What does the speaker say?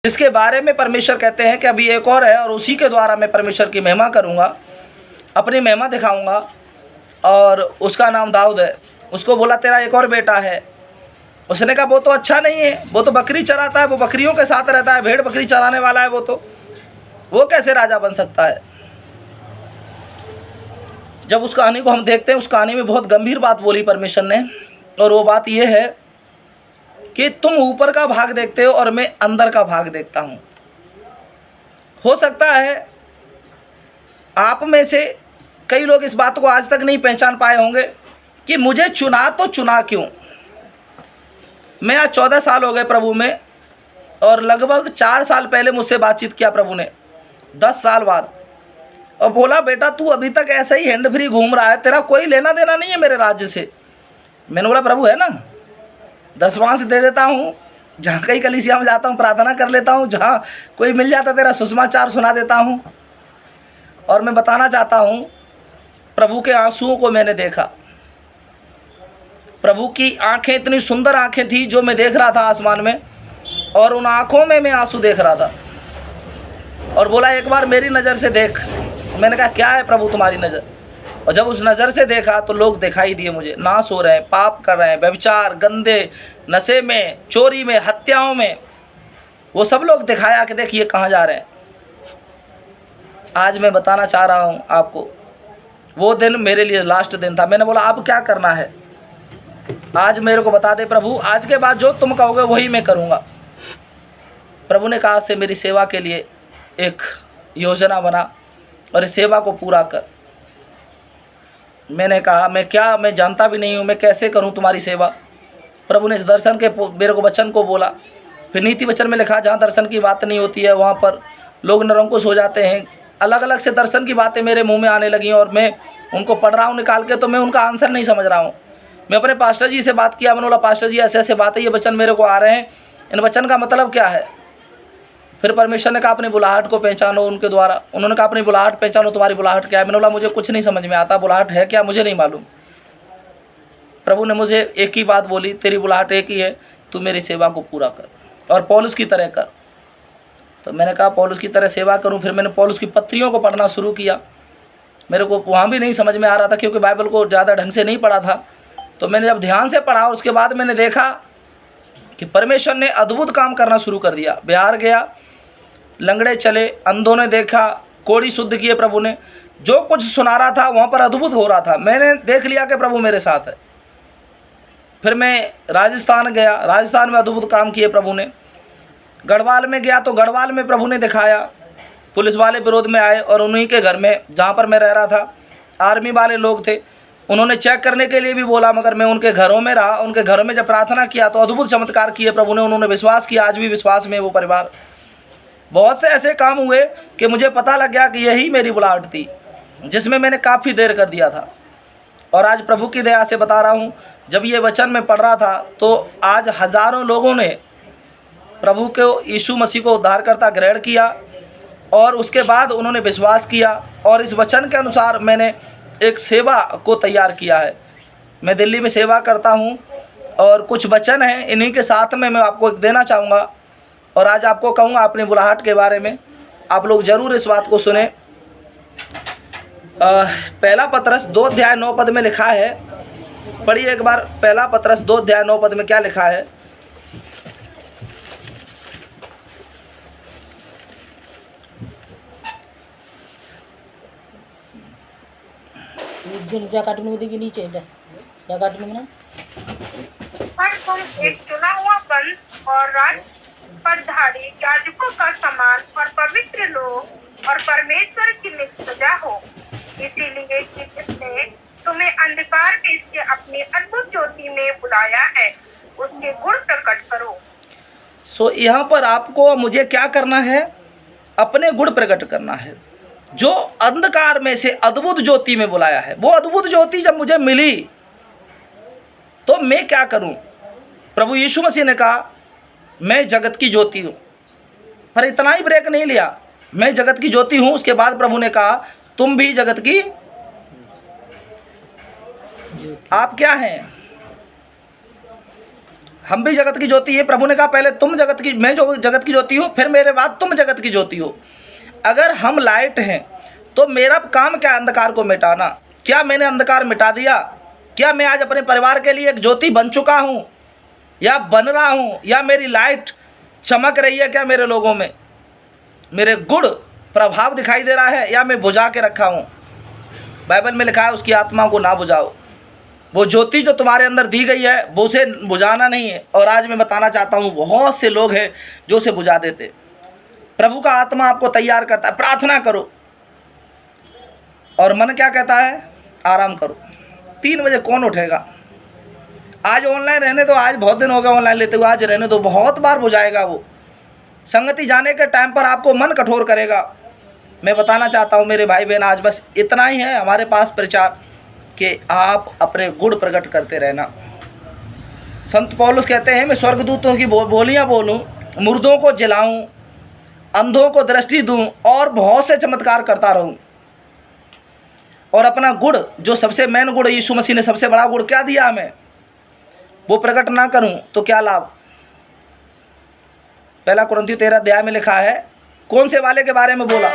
जिसके बारे में परमेश्वर कहते हैं कि अभी एक और है और उसी के द्वारा मैं परमेश्वर की महिमा करूँगा, अपनी महिमा दिखाऊँगा। और उसका नाम दाऊद है। उसको बोला तेरा एक और बेटा है। उसने कहा वो तो अच्छा नहीं है, वो तो बकरी चराता है, वो बकरियों के साथ रहता है, भेड़ बकरी चराने वाला है, वो कैसे राजा बन सकता है। जब उस कहानी को हम देखते हैं, उस कहानी में बहुत गंभीर बात बोली परमेश्वर ने, और वो बात ये है कि तुम ऊपर का भाग देखते हो और मैं अंदर का भाग देखता हूँ। हो सकता है आप में से कई लोग इस बात को आज तक नहीं पहचान पाए होंगे कि मुझे चुना तो चुना क्यों। मैं आज 14 साल हो गए प्रभु में, और लगभग 4 साल पहले मुझसे बातचीत किया प्रभु ने, 10 साल बाद, और बोला बेटा तू अभी तक ऐसे ही हैंड फ्री घूम रहा है, तेरा कोई लेना देना नहीं है मेरे राज्य से। मैंने बोला प्रभु है ना, 10वां से दे देता हूँ, जहाँ कहीं कलीसिया में जाता हूँ प्रार्थना कर लेता हूँ, जहाँ कोई मिल जाता तेरा सुसमाचार सुना देता हूँ। और मैं बताना चाहता हूँ, प्रभु के आंसुओं को मैंने देखा। प्रभु की आंखें इतनी सुंदर आंखें थी जो मैं देख रहा था आसमान में, और उन आंखों में मैं आंसू देख रहा था। और बोला एक बार मेरी नज़र से देख। मैंने कहा क्या है प्रभु तुम्हारी नज़र। और जब उस नज़र से देखा तो लोग दिखाई दिए मुझे, नाश हो रहे हैं, पाप कर रहे हैं, व्यभिचार, गंदे, नशे में, चोरी में, हत्याओं में, वो सब लोग दिखाया कि देखिए कहाँ जा रहे हैं। आज मैं बताना चाह रहा हूँ आपको, वो दिन मेरे लिए लास्ट दिन था। मैंने बोला अब क्या करना है, आज मेरे को बता दे प्रभु, आज के बाद जो तुम कहोगे वही मैं करूँगा। प्रभु ने कहा से मेरी सेवा के लिए एक योजना बना और इस सेवा को पूरा कर। मैंने कहा मैं जानता भी नहीं हूँ, मैं कैसे करूँ तुम्हारी सेवा। प्रभु ने इस दर्शन के मेरे को वचन को बोला। फिर नीति वचन में लिखा जहाँ दर्शन की बात नहीं होती है वहाँ पर लोग निरंकुश हो जाते हैं। अलग अलग से दर्शन की बातें मेरे मुंह में आने लगी और मैं उनको पढ़ रहा हूँ निकाल के, तो मैं उनका आंसर नहीं समझ रहा हूँ। मैं अपने पास्टर जी से बात किया, मैंने बोला पास्टर जी ऐसे ऐसे बातें, ये वचन मेरे को आ रहे हैं, इन वचन का मतलब क्या है। फिर परमेश्वर ने कहा अपनी बुलाहट को पहचानो उनके द्वारा। उन्होंने कहा अपनी बुलाहट पहचानो, तुम्हारी बुलाहट क्या है। मैंने बोला मुझे कुछ नहीं समझ में आता, बुलाहट है क्या मुझे नहीं मालूम। प्रभु ने मुझे एक ही बात बोली, तेरी बुलाहट एक ही है, तू मेरी सेवा को पूरा कर और पौलुस की तरह कर। तो मैंने कहा पौलुस की तरह सेवा करूं। फिर मैंने पौलुस की पत्रियों को पढ़ना शुरू किया। मेरे को वहाँ भी नहीं समझ में आ रहा था क्योंकि बाइबल को ज़्यादा ढंग से नहीं पढ़ा था। तो मैंने जब ध्यान से पढ़ा उसके बाद मैंने देखा कि परमेश्वर ने अद्भुत काम करना शुरू कर दिया। बिहार गया, लंगड़े चले, अंधों ने देखा, कोढ़ी शुद्ध किए प्रभु ने। जो कुछ सुना रहा था वहाँ पर अद्भुत हो रहा था। मैंने देख लिया कि प्रभु मेरे साथ है। फिर मैं राजस्थान गया, राजस्थान में अद्भुत काम किए प्रभु ने। गढ़वाल में गया तो गढ़वाल में प्रभु ने दिखाया। पुलिस वाले विरोध में आए और उन्हीं के घर में जहाँ पर मैं रह रहा था आर्मी वाले लोग थे, उन्होंने चेक करने के लिए भी बोला, मगर मैं उनके घरों में रहा। उनके घरों में जब प्रार्थना किया तो अद्भुत चमत्कार किए प्रभु ने। उन्होंने विश्वास किया, आज भी विश्वास में वो परिवार। बहुत से ऐसे काम हुए कि मुझे पता लग गया कि यही मेरी बुलाहट थी, जिसमें मैंने काफ़ी देर कर दिया था। और आज प्रभु की दया से बता रहा हूँ, जब ये वचन मैं पढ़ रहा था तो आज हज़ारों लोगों ने प्रभु को, यीशु मसीह को उद्धारकर्ता ग्रहण किया और उसके बाद उन्होंने विश्वास किया। और इस वचन के अनुसार मैंने एक सेवा को तैयार किया है। मैं दिल्ली में सेवा करता हूँ और कुछ वचन हैं, इन्हीं के साथ में मैं आपको देना चाहूँगा। और आज आपको कहूँगा अपनी बुलाहट के बारे में, आप लोग ज़रूर इस बात को सुने। पहला पतरस 2:9 में लिखा है, पढ़िए एक बार। पहला पतरस 2:9 में क्या लिखा है? नीचे ना पर तुम एक चुना हुआ वंश और राज पदधारी याजकों का समान और पवित्र लोग और परमेश्वर की निज प्रजा हो, इसीलिए कि जिसने तुम्हें अंधकार में से अपनी अद्भुत ज्योति में बुलाया है, उसके गुण प्रकट करो। यहाँ पर आपको मुझे क्या करना है? अपने गुण प्रकट करना है। जो अंधकार में से अद्भुत ज्योति में बुलाया है, वो अद्भुत ज्योति जब मुझे मिली तो मैं क्या करूं? प्रभु यीशु मसीह ने कहा मैं जगत की ज्योति हूं, पर इतना ही ब्रेक नहीं लिया, मैं जगत की ज्योति हूं। उसके बाद प्रभु ने कहा तुम भी जगत की। आप क्या हैं? हम भी जगत की ज्योति है। प्रभु ने कहा पहले तुम जगत की, मैं जो जगत की ज्योति हूँ, फिर मेरे बाद तुम जगत की ज्योति हो। अगर हम लाइट हैं तो मेरा काम क्या, अंधकार को मिटाना। क्या मैंने अंधकार मिटा दिया? क्या मैं आज अपने परिवार के लिए एक ज्योति बन चुका हूँ या बन रहा हूँ? या मेरी लाइट चमक रही है क्या मेरे लोगों में? मेरे गुण प्रभाव दिखाई दे रहा है या मैं बुझा के रखा हूँ? बाइबल में लिखा है उसकी आत्मा को ना बुझाओ। वो ज्योति जो तुम्हारे अंदर दी गई है वो उसे बुझाना नहीं है। और आज मैं बताना चाहता हूँ बहुत से लोग हैं जो उसे बुझा देते। प्रभु का आत्मा आपको तैयार करता है। प्रार्थना करो। और मन क्या कहता है? आराम करो। 3 बजे कौन उठेगा? आज ऑनलाइन रहने दो, आज बहुत दिन हो गए ऑनलाइन लेते हुए, आज रहने दो, बहुत बार बुझाएगा वो। संगति जाने के टाइम पर आपको मन कठोर करेगा। मैं बताना चाहता हूँ मेरे भाई बहन, आज बस इतना ही है हमारे पास प्रचार कि आप अपने गुण प्रकट करते रहना। संत पौलुस कहते हैं मैं स्वर्गदूतों की बोलियाँ बोलूँ, मुर्दों को जिलाऊँ, अंधों को दृष्टि दूँ और बहुत से चमत्कार करता रहूँ। और अपना गुण जो सबसे मेन गुण यीशु मसीह ने सबसे बड़ा गुण क्या दिया हमें, वो प्रकट ना करूं तो क्या लाभ। 1 कुरिन्थियों 13 अध्याय में लिखा है, कौन से वाले के बारे में बोला?